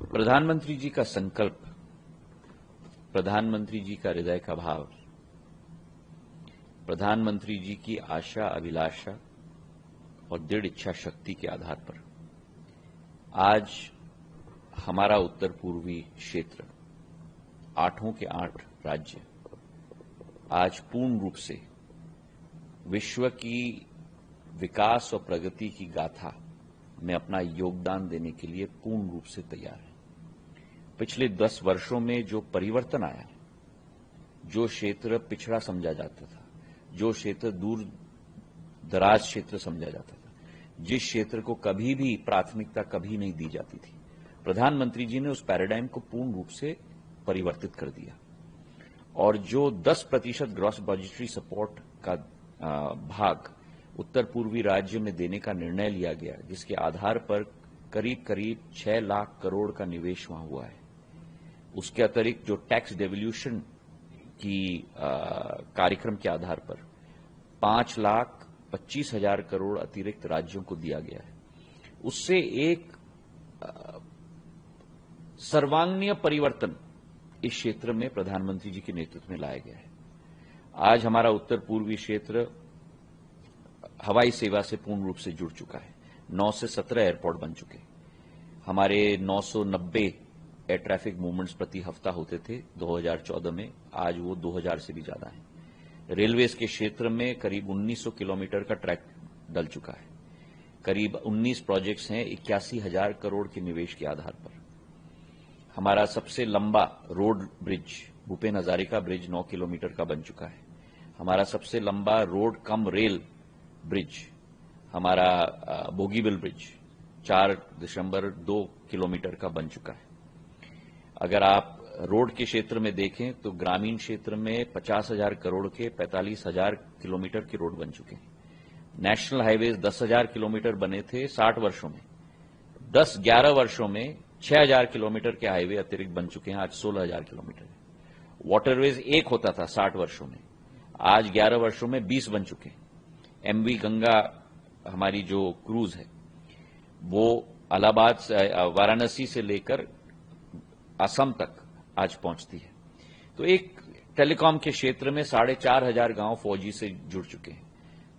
प्रधानमंत्री जी का संकल्प, प्रधानमंत्री जी का हृदय का भाव, प्रधानमंत्री जी की आशा अभिलाषा और दृढ़ इच्छा शक्ति के आधार पर आज हमारा उत्तर पूर्वी क्षेत्र 8 के 8 राज्य आज पूर्ण रूप से विश्व की विकास और प्रगति की गाथा में अपना योगदान देने के लिए पूर्ण रूप से तैयार है। पिछले 10 वर्षों में जो परिवर्तन आया है, जो क्षेत्र पिछड़ा समझा जाता था, जो क्षेत्र दूर दराज क्षेत्र समझा जाता था, जिस क्षेत्र को कभी भी प्राथमिकता कभी नहीं दी जाती थी, प्रधानमंत्री जी ने उस पैराडाइम को पूर्ण रूप से परिवर्तित कर दिया। और जो 10% ग्रॉस बजटरी सपोर्ट का भाग उत्तर पूर्वी राज्य में देने का निर्णय लिया गया, जिसके आधार पर करीब करीब 6 लाख करोड़ का निवेश वहां हुआ है। उसके अतिरिक्त जो टैक्स डेवल्यूशन की कार्यक्रम के आधार पर 5,25,000 करोड़ अतिरिक्त राज्यों को दिया गया है, उससे एक सर्वांगीण परिवर्तन इस क्षेत्र में प्रधानमंत्री जी के नेतृत्व में लाया गया है। आज हमारा उत्तर पूर्वी क्षेत्र हवाई सेवा से पूर्ण रूप से जुड़ चुका है। 9 से 17 एयरपोर्ट बन चुके हैं। हमारे 990 एयर ट्रैफिक मूवमेंट्स प्रति हफ्ता होते थे 2014 में, आज वो 2000 से भी ज्यादा है। रेलवेज के क्षेत्र में करीब 1900 किलोमीटर का ट्रैक डल चुका है। करीब 19 प्रोजेक्ट्स हैं 81,000 करोड़ के निवेश के आधार पर। हमारा सबसे लंबा road bridge Bhupen Hazarika bridge 9 kilometre का बन चुका है। हमारा सबसे लंबा रोड कम रेल ब्रिज हमारा बोगीबिल ब्रिज 4.2 किलोमीटर का बन चुका है। अगर आप रोड के क्षेत्र में देखें तो ग्रामीण क्षेत्र में 50,000 करोड़ के 45,000 किलोमीटर के रोड बन चुके हैं। नेशनल हाईवेज 10,000 किलोमीटर बने थे 60 वर्षों में। 10-11 वर्षों में 6,000 किलोमीटर के हाईवे अतिरिक्त बन चुके हैं, आज 16,000 किलोमीटर है। वाटरवेज एक होता था 60 वर्षों में, आज 11 वर्षों में 20 बन चुके हैं। एमवी गंगा हमारी जो क्रूज है वो इलाहाबाद वाराणसी से लेकर असम तक आज पहुंचती है। तो एक टेलीकॉम के क्षेत्र में 4,500 गांव 4G से जुड़ चुके हैं।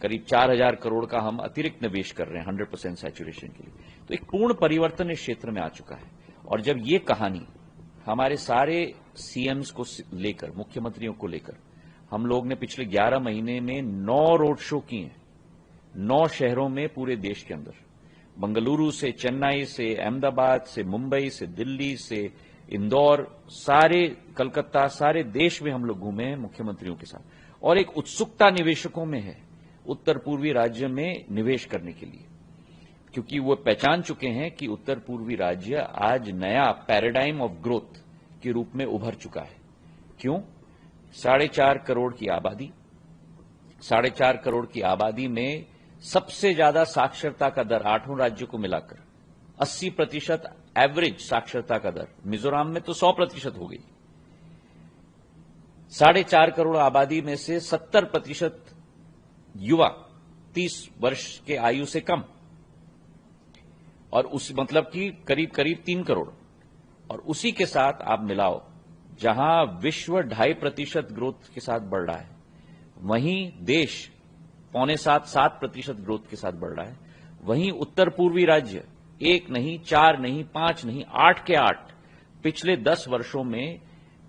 करीब 4,000 करोड़ का हम अतिरिक्त निवेश कर रहे हैं 100% सैचुरेशन के लिए। तो एक पूर्ण परिवर्तन इस क्षेत्र में आ चुका है। और जब ये कहानी हमारे सारे सीएम्स को लेकर, मुख्यमंत्रियों को लेकर, हम लोग ने पिछले 11 महीने में 9 रोड शो किए हैं, 9 शहरों में पूरे देश के अंदर, बंगलुरु से चेन्नई से अहमदाबाद से मुंबई से दिल्ली से इंदौर, सारे कलकत्ता, सारे देश में हम लोग घूमे हैं मुख्यमंत्रियों के साथ। और एक उत्सुकता निवेशकों में है उत्तर पूर्वी राज्य में निवेश करने के लिए, क्योंकि वो पहचान चुके हैं कि उत्तर पूर्वी राज्य आज नया पैराडाइम ऑफ ग्रोथ के रूप में उभर चुका है। क्यों? 4.5 करोड़ की आबादी, 4.5 करोड़ की आबादी में सबसे ज्यादा साक्षरता का दर 8 राज्यों को मिलाकर 80% एवरेज साक्षरता का दर, मिजोरम में तो 100% हो गई। 4.5 करोड़ आबादी में से 70% युवा 30 वर्ष के आयु से कम, और उस मतलब कि करीब करीब 3 करोड़। और उसी के साथ आप मिलाओ, जहां विश्व 2.5% ग्रोथ के साथ बढ़ रहा है, वहीं देश 6.75-7% ग्रोथ के साथ बढ़ रहा है। वहीं उत्तर पूर्वी राज्य 1 नहीं, 4 नहीं, 5 नहीं, 8 के 8 पिछले 10 वर्षों में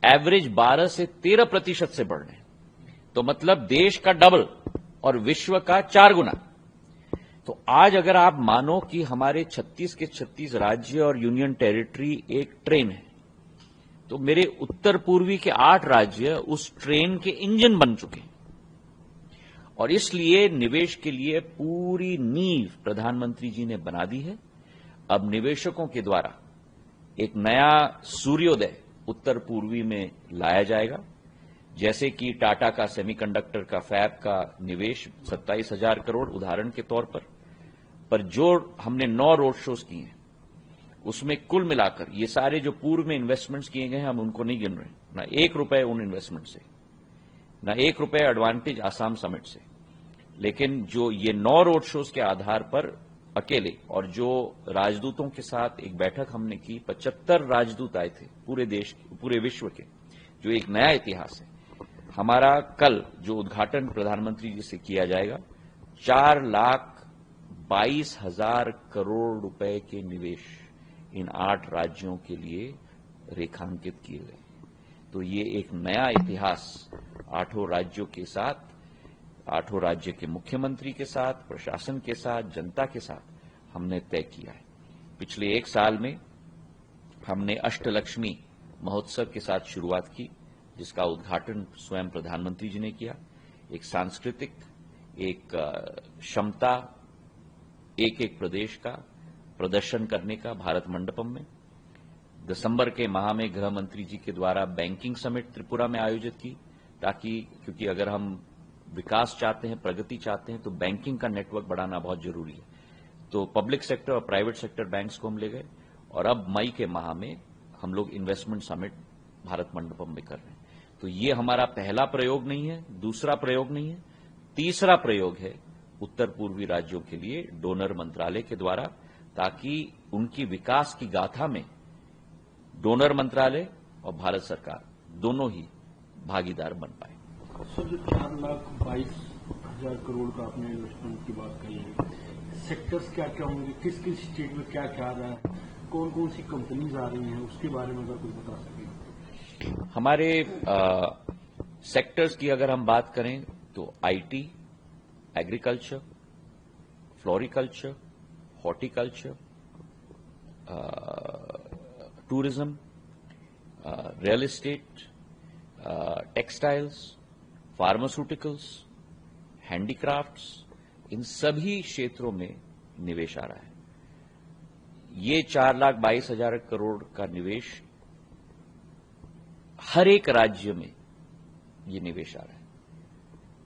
एवरेज 12 से 13% से बढ़ रहे हैं। तो मतलब देश का डबल और विश्व का 4 गुना। तो आज अगर आप मानो कि हमारे 36 के 36 राज्य और यूनियन टेरिटरी एक ट्रेन है, तो मेरे उत्तर पूर्वी के 8 राज्य उस ट्रेन के इंजन बन चुके हैं। और इसलिए निवेश के लिए पूरी नींव प्रधानमंत्री जी ने बना दी है। अब निवेशकों के द्वारा एक नया सूर्योदय उत्तर पूर्वी में लाया जाएगा। जैसे कि टाटा का सेमीकंडक्टर का फैब का निवेश 27,000 करोड़ उदाहरण के तौर पर जो हमने 9 रोड शोज किए हैं, उसमें कुल मिलाकर ये सारे जो पूर्व में इन्वेस्टमेंट्स किए गए हैं, हम उनको नहीं गिन रहे, ना 1 रुपए उन इन्वेस्टमेंट से, ना 1 रुपए एडवांटेज आसाम समिट से। लेकिन जो ये 9 रोड शोज के आधार पर अकेले, और जो राजदूतों के साथ एक बैठक हमने की, 75 राजदूत आए थे पूरे देश, पूरे विश्व के, जो एक नया इतिहास है। हमारा कल जो उद्घाटन प्रधानमंत्री जी से किया जाएगा, 4,22,000 करोड़ रुपए के निवेश इन 8 राज्यों के लिए रेखांकित किए गए। तो ये एक नया इतिहास 8 राज्यों के साथ, 8 राज्य के मुख्यमंत्री के साथ, प्रशासन के साथ, जनता के साथ हमने तय किया है। पिछले 1 साल में हमने अष्टलक्ष्मी महोत्सव के साथ शुरुआत की, जिसका उद्घाटन स्वयं प्रधानमंत्री जी ने किया। एक सांस्कृतिक, एक क्षमता, एक प्रदेश का प्रदर्शन करने का भारत मंडपम में। दिसंबर के माह में गृह मंत्री जी के द्वारा बैंकिंग समिट त्रिपुरा में आयोजित की, ताकि, क्योंकि अगर हम विकास चाहते हैं, प्रगति चाहते हैं, तो बैंकिंग का नेटवर्क बढ़ाना बहुत जरूरी है। तो पब्लिक सेक्टर और प्राइवेट सेक्टर बैंक्स को हम ले गए, और अब मई के माह में हम लोग इन्वेस्टमेंट समिट भारत मंडपम में कर रहे हैं। तो ये हमारा पहला प्रयोग नहीं है, दूसरा प्रयोग नहीं है, तीसरा प्रयोग है उत्तर पूर्वी राज्यों के लिए डोनर मंत्रालय के द्वारा, ताकि उनकी विकास की गाथा में डोनर मंत्रालय और भारत सरकार दोनों ही भागीदार बन पाए। सर, जो 4,22,000 करोड़ का आपने इन्वेस्टमेंट की बात कही है, सेक्टर्स क्या क्या होंगे, किस किस स्टेट में क्या क्या आ रहा है, कौन कौन सी कंपनीज आ रही हैं, उसके बारे में अगर कुछ बता सकें। हमारे सेक्टर्स की अगर हम बात करें तो IT, agriculture, floriculture, horticulture, tourism, real estate, textiles, pharmaceuticals, handicrafts, इन सभी क्षेत्रों में निवेश आ रहा है। ये 4,22,000 करोड़ का निवेश हर एक राज्य में ये निवेश आ रहा है।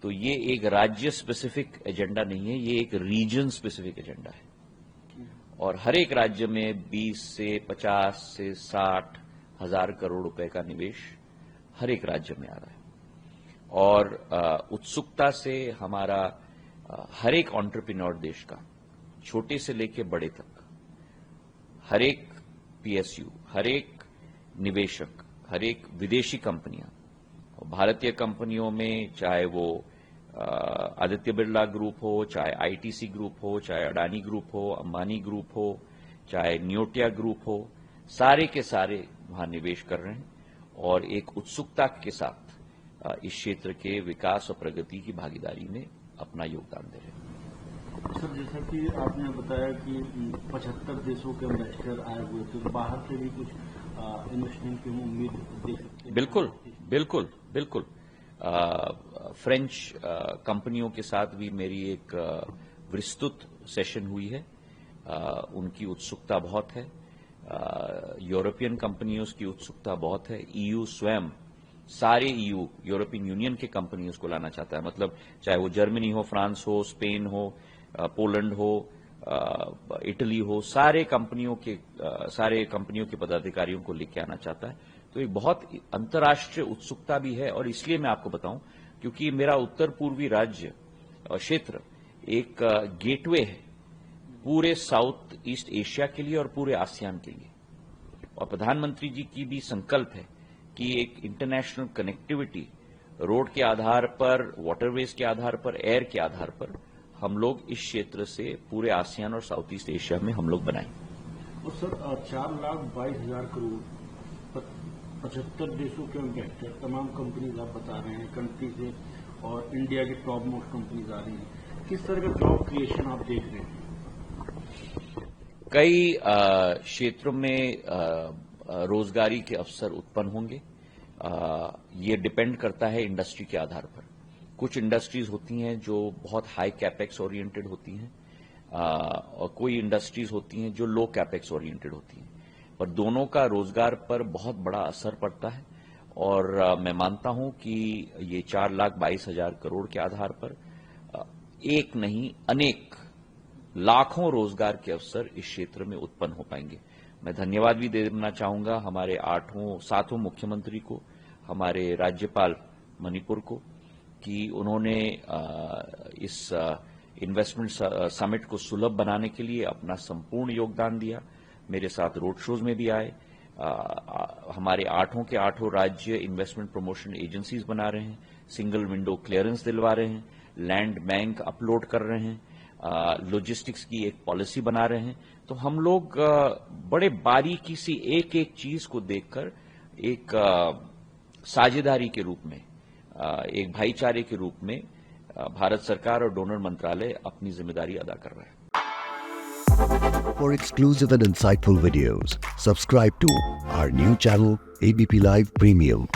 तो ये एक राज्य स्पेसिफिक एजेंडा नहीं है, ये एक रीजन स्पेसिफिक एजेंडा है, और हर एक राज्य में 20 से 50 से 60 हजार करोड़ रुपए का निवेश हर एक राज्य में आ रहा है। और उत्सुकता से हमारा हर एक एंटरप्रेन्योर देश का, छोटे से लेकर बड़े तक, हर एक पीएसयू, हर एक निवेशक, हर एक विदेशी कंपनियां, भारतीय कंपनियों में चाहे वो आदित्य बिरला ग्रुप हो, चाहे आईटीसी ग्रुप हो, चाहे अडानी ग्रुप हो, अंबानी ग्रुप हो, चाहे न्योटिया ग्रुप हो, सारे के सारे वहां निवेश कर रहे हैं और एक उत्सुकता के साथ इस क्षेत्र के विकास और प्रगति की भागीदारी में अपना योगदान दे रहे हैं। सर, जैसा कि आपने बताया कि 75 देशों के इन्वेस्टर आए हुए थे, तो बाहर से भी कुछ इन्वेस्टमेंट की उम्मीद देख सकते हैं? बिल्कुल बिल्कुल बिल्कुल। फ्रेंच कंपनियों के साथ भी मेरी एक विस्तृत सेशन हुई है। उनकी उत्सुकता बहुत है। यूरोपियन कंपनियों की उत्सुकता बहुत है। ईयू स्वयं, सारे ईयू, यूरोपियन यूनियन के कंपनी उसको लाना चाहता है। मतलब चाहे वो जर्मनी हो, फ्रांस हो, स्पेन हो, पोलैंड हो, इटली हो, सारे कंपनियों के पदाधिकारियों को लेके आना चाहता है। तो एक बहुत अंतर्राष्ट्रीय उत्सुकता भी है। और इसलिए मैं आपको बताऊं, क्योंकि मेरा उत्तर पूर्वी राज्य क्षेत्र एक गेटवे है पूरे साउथ ईस्ट एशिया के लिए और पूरे आसियान के लिए। और प्रधानमंत्री जी की भी संकल्प है कि एक इंटरनेशनल कनेक्टिविटी रोड के आधार पर, वाटरवेज के आधार पर, एयर के आधार पर हम लोग इस क्षेत्र से पूरे आसियान और साउथ ईस्ट एशिया में हम लोग बनाएं। और सर, 4,22,000 करोड़ 75 देशों के इन्वेस्टर, तमाम कंपनीज आप बता रहे हैं कंट्री से, और इंडिया की टॉप मोस्ट कंपनीज आ रही हैं। किस तरह का जॉब क्रिएशन आप देख रहे हैं? कई क्षेत्रों में रोजगारी के अवसर उत्पन्न होंगे। ये डिपेंड करता है इंडस्ट्री के आधार पर। कुछ इंडस्ट्रीज होती हैं जो बहुत हाई कैपेक्स ओरिएंटेड होती हैं, और कोई इंडस्ट्रीज होती हैं जो लो कैपेक्स ओरिएंटेड होती हैं, पर दोनों का रोजगार पर बहुत बड़ा असर पड़ता है। और मैं मानता हूं कि ये 4,22,000 करोड़ के आधार पर एक नहीं, अनेक लाखों रोजगार के अवसर इस क्षेत्र में उत्पन्न हो पाएंगे। मैं धन्यवाद भी देना चाहूंगा हमारे 7 मुख्यमंत्री को, हमारे राज्यपाल मणिपुर को, कि उन्होंने इस इन्वेस्टमेंट समिट को सुलभ बनाने के लिए अपना संपूर्ण योगदान दिया। मेरे साथ रोड शोज में भी आए। हमारे 8 के 8 राज्य इन्वेस्टमेंट प्रमोशन एजेंसीज बना रहे हैं, सिंगल विंडो क्लियरेंस दिलवा रहे हैं, लैंड बैंक अपलोड कर रहे हैं, लॉजिस्टिक्स की एक पॉलिसी बना रहे हैं। तो हम लोग बड़े बारीकी सी एक एक चीज को देखकर एक साझेदारी के रूप में, एक भाईचारे के रूप में भारत सरकार और डोनर मंत्रालय अपनी जिम्मेदारी अदा कर रहा है। For exclusive and insightful videos, subscribe to our new channel ABP Live Premium.